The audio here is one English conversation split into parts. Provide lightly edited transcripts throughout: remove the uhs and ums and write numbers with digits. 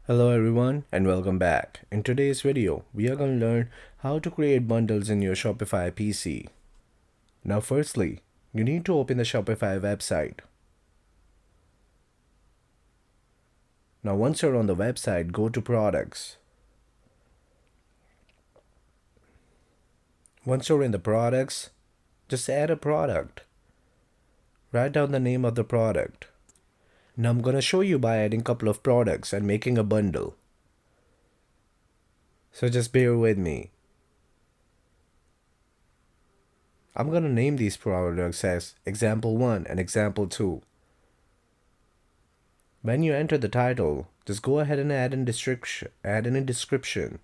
Hello everyone and welcome back. In today's video, we are going to learn how to create bundles in your Shopify PC. Now firstly, you need to open the Shopify website. Now once you're on the website, go to products. Once you're in the products, just add a product. Write down the name of the product. Now I'm going to show you by adding a couple of products and making a bundle. So just bear with me. I'm going to name these products as example 1 and example 2. When you enter the title, just go ahead and add in a description.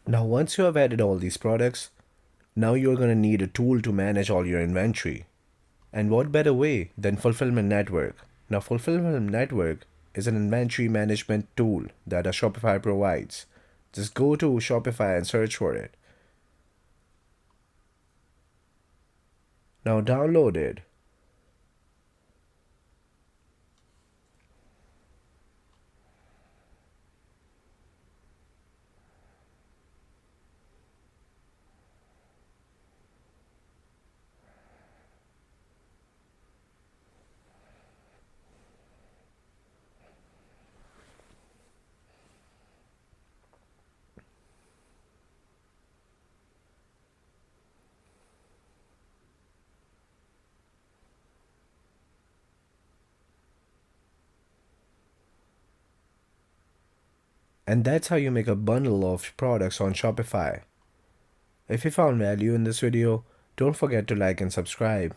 Now once you have added all these products, now you're going to need a tool to manage all your inventory. And what better way than Fulfillment Network? Now Fulfillment Network is an inventory management tool that a Shopify provides. Just go to Shopify and search for it. Now download it. And that's how you make a bundle of products on Shopify. If you found value in this video, don't forget to like and subscribe.